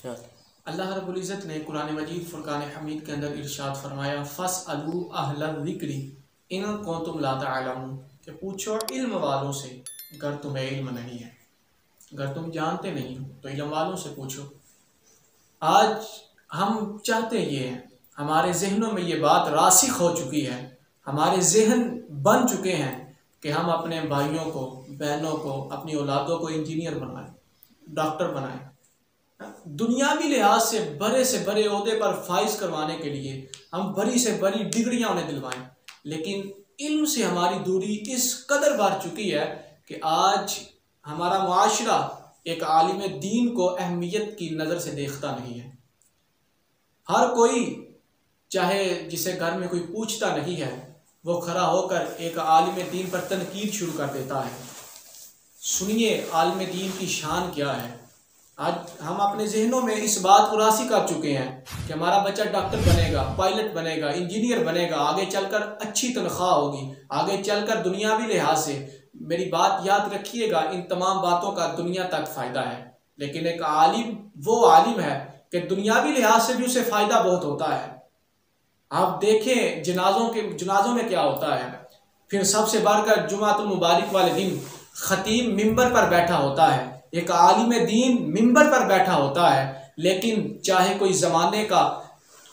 चल। अल्लाह रब्बुल इज़्ज़त ने कुरान मजीद फुरकान हमीद के अंदर इरशाद फरमाया फ़स्अलू अहल ज़िक्रि इन कुंतुम ला तअलमून, कि पूछो इल्म वालों से अगर तुम्हें इल्म नहीं है, अगर तुम जानते नहीं हो तो इल्म वालों से पूछो। आज हम चाहते ये हैं, हमारे जहनों में ये बात रासिख हो चुकी है, हमारे जहन बन चुके हैं कि हम अपने भाइयों को, बहनों को, अपनी औलादों को इंजीनियर बनाएं, डॉक्टर बनाएं, दुनियावी लिहाज से बड़े ओहदे पर फाइज करवाने के लिए हम बड़ी से बड़ी डिग्रियां उन्हें दिलवाएं। लेकिन इल्म से हमारी दूरी इस कदर बढ़ चुकी है कि आज हमारा मुआशरा एक आलिम दीन को अहमियत की नज़र से देखता नहीं है। हर कोई, चाहे जिसे घर में कोई पूछता नहीं है, वो खड़ा होकर एक आलिम दीन पर तनकीद शुरू कर देता है। सुनिए आलिम दीन की शान क्या है। आज हम अपने जहनों में इस बात को रासी कर चुके हैं कि हमारा बच्चा डॉक्टर बनेगा, पायलट बनेगा, इंजीनियर बनेगा, आगे चलकर अच्छी तनख्वाह होगी, आगे चलकर दुनियावी लिहाज से, मेरी बात याद रखिएगा, इन तमाम बातों का दुनिया तक फ़ायदा है। लेकिन एक आलिम वो आलिम है कि दुनियावी लिहाज से भी उसे फ़ायदा बहुत होता है। आप देखें जनाजों में क्या होता है। फिर सबसे बढ़कर जुमातुल मुबारक वाले दिन खतीब मिंबर पर बैठा होता है, एक आलिम दीन मिंबर पर बैठा होता है, लेकिन चाहे कोई ज़माने का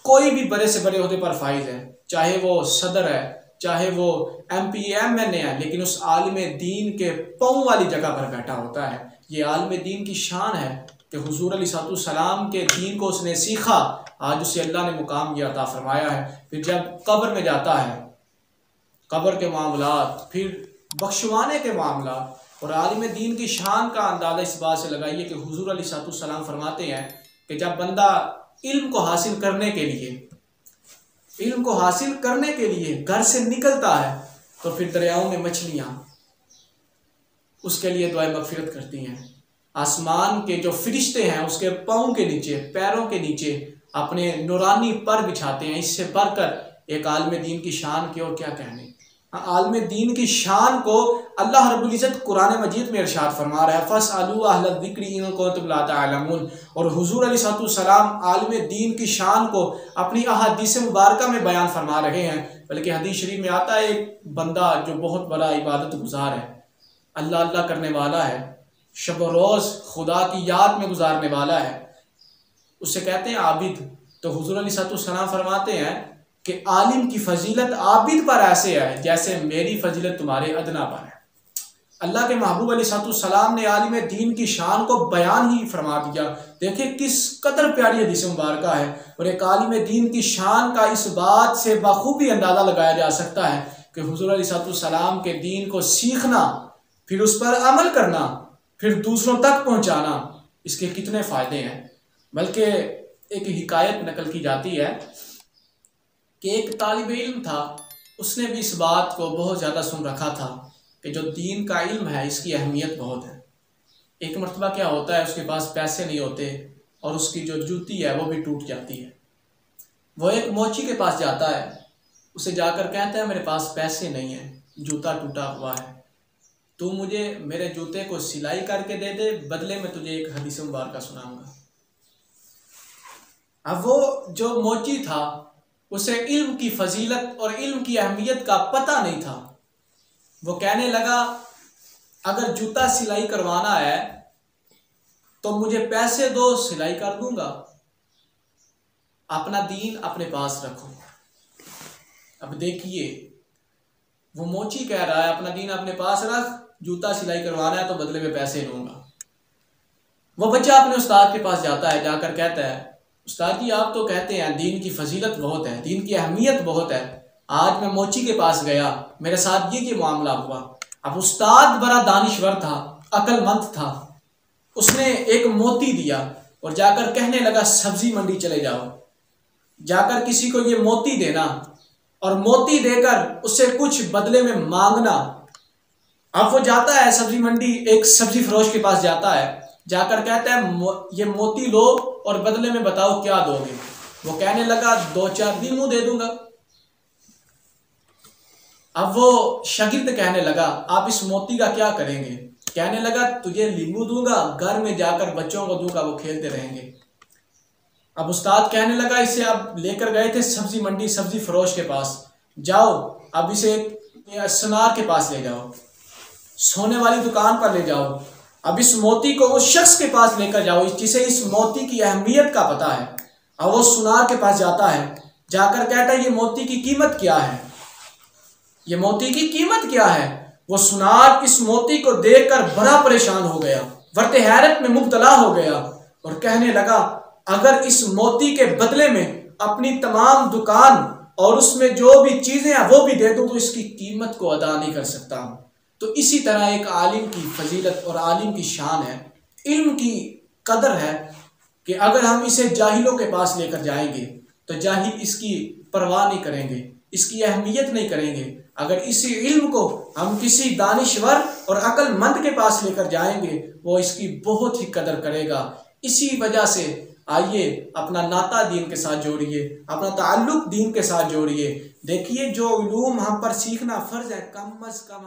कोई भी बड़े से बड़े ओहदे पर फाइज है, चाहे वो सदर है, चाहे वो MP MNA है, लेकिन उस आलिम दीन के पाँव वाली जगह पर बैठा होता है। ये आलिम दीन की शान है कि हुजूर अलैहिस्सलाम के दीन को उसने सीखा, आज उसे अल्लाह ने मुकाम ये अता फरमाया है। फिर जब कब्र में जाता है, कब्र के मामलात, फिर बख्शवाने के मामलात, और आलिम दीन की शान का अंदाज़ा इस बात से लगाइए कि हुजूर अलैहिस्सलाम फरमाते हैं कि जब बंदा इल्म को हासिल करने के लिए घर से निकलता है तो फिर दरियाओं में मछलियाँ उसके लिए दुआए मगफिरत करती हैं। आसमान के जो फरिश्ते हैं उसके पाँव के नीचे, पैरों के नीचे अपने नूरानी पर बिछाते हैं। इससे बढ़कर एक आलिम दीन की शान की और क्या कहने। आलिम दीन की शान को अल्लाह रब्बुल इज़्ज़त कुरान मजीद में इरशाद फरमा रहा है फ़स्अलू अहल ज़िक्रि इन कुंतुम ला तअलमून। और हुजूर अलैहिस्सलाम आलिम दीन की शान को अपनी अहादीस मुबारका में बयान फरमा रहे हैं। बल्कि हदीस शरीफ में आता है एक बंदा जो बहुत बड़ा इबादत गुजार है, अल्लाह अल्लाह करने वाला है, शब रोज़ खुदा की याद में गुजारने वाला है, उससे कहते हैं आबिद। तो हुजूर अलैहिस्सलाम फरमाते हैं कि आलिम की फजीलत आबिद पर ऐसे है जैसे मेरी फजीलत तुम्हारे अदना पर है। अल्लाह के महबूब अलैहिस्सलाम ने आलिम दीन की शान को बयान ही फरमा दिया। देखिए किस कदर प्यारी हदीस मुबारका है। और एक आलिम दीन की शान का इस बात से बखूबी अंदाज़ा लगाया जा सकता है कि हुजूर अलैहिस्सलाम के दीन को सीखना, फिर उस पर अमल करना, फिर दूसरों तक पहुँचाना, इसके कितने फ़ायदे हैं। बल्कि एक हिकायत नकल की जाती है कि एक तालिब इल्म था, उसने भी इस बात को बहुत ज़्यादा सुन रखा था कि जो दीन का इल्म है इसकी अहमियत बहुत है। एक मरतबा क्या होता है, उसके पास पैसे नहीं होते और उसकी जो जूती है वो भी टूट जाती है। वो एक मोची के पास जाता है, उसे जाकर कहता है मेरे पास पैसे नहीं हैं, जूता टूटा हुआ है, तू मुझे मेरे जूते को सिलाई करके दे दे, बदले में तुझे एक हदीस मुबारका सुनाऊंगा। अब वो जो मोची था उसे इल्म की फजीलत और इल्म की अहमियत का पता नहीं था। वो कहने लगा अगर जूता सिलाई करवाना है तो मुझे पैसे दो, सिलाई कर दूंगा, अपना दीन अपने पास रखो। अब देखिए वो मोची कह रहा है अपना दीन अपने पास रख, जूता सिलाई करवाना है तो बदले में पैसे लूंगा। वो बच्चा अपने उस्ताद के पास जाता है, जाकर कहता है उस्ताद जी आप तो कहते हैं दीन की फजीलत बहुत है, दीन की अहमियत बहुत है, आज मैं मोची के पास गया, मेरे साथ ये मामला हुआ। अब उस्ताद बड़ा दानिश्वर था, अक्लमंद था, उसने एक मोती दिया और जाकर कहने लगा सब्जी मंडी चले जाओ, जाकर किसी को ये मोती देना और मोती देकर उससे कुछ बदले में मांगना। अब वो जाता है सब्जी मंडी, एक सब्जी फरोश के पास जाता है, जाकर कहता है ये मोती लो और बदले में बताओ क्या दोगे। वो कहने लगा 2-4 लीमू दे दूंगा। अब वो शागिर्द कहने लगा आप इस मोती का क्या करेंगे। कहने लगा तुझे लीमू दूंगा, घर में जाकर बच्चों को दूंगा, वो खेलते रहेंगे। अब उस्ताद कहने लगा, इसे अब लेकर गए थे सब्जी मंडी सब्जी फरोश के पास, जाओ अब इसे सुनार के पास ले जाओ, सोने वाली दुकान पर ले जाओ, अब इस मोती को उस शख्स के पास लेकर जाओ जिसे इस मोती की अहमियत का पता है। अब वो सुनार के पास जाता है, जाकर कहता है ये मोती की कीमत क्या है, ये मोती की कीमत क्या है। वो सुनार इस मोती को देखकर बड़ा परेशान हो गया, वरते हैरत में मुब्तला हो गया और कहने लगा, अगर इस मोती के बदले में अपनी तमाम दुकान और उसमें जो भी चीजें हैं वो भी दे दूं तो इसकी कीमत को अदा नहीं कर सकता हूं। तो इसी तरह एक आलिम की फजीलत और आलिम की शान है, इल्म की कदर है कि अगर हम इसे जाहिलों के पास लेकर जाएंगे तो जाहिल इसकी परवाह नहीं करेंगे, इसकी अहमियत नहीं करेंगे। अगर इसी इल्म को हम किसी दानिश्वर और अक्लमंद के पास लेकर जाएंगे वो इसकी बहुत ही कदर करेगा। इसी वजह से आइए अपना नाता दीन के साथ जोड़िए, अपना ताल्लुक दीन के साथ जोड़िए। देखिए जो उलूम हम पर सीखना फर्ज है, कम अज कम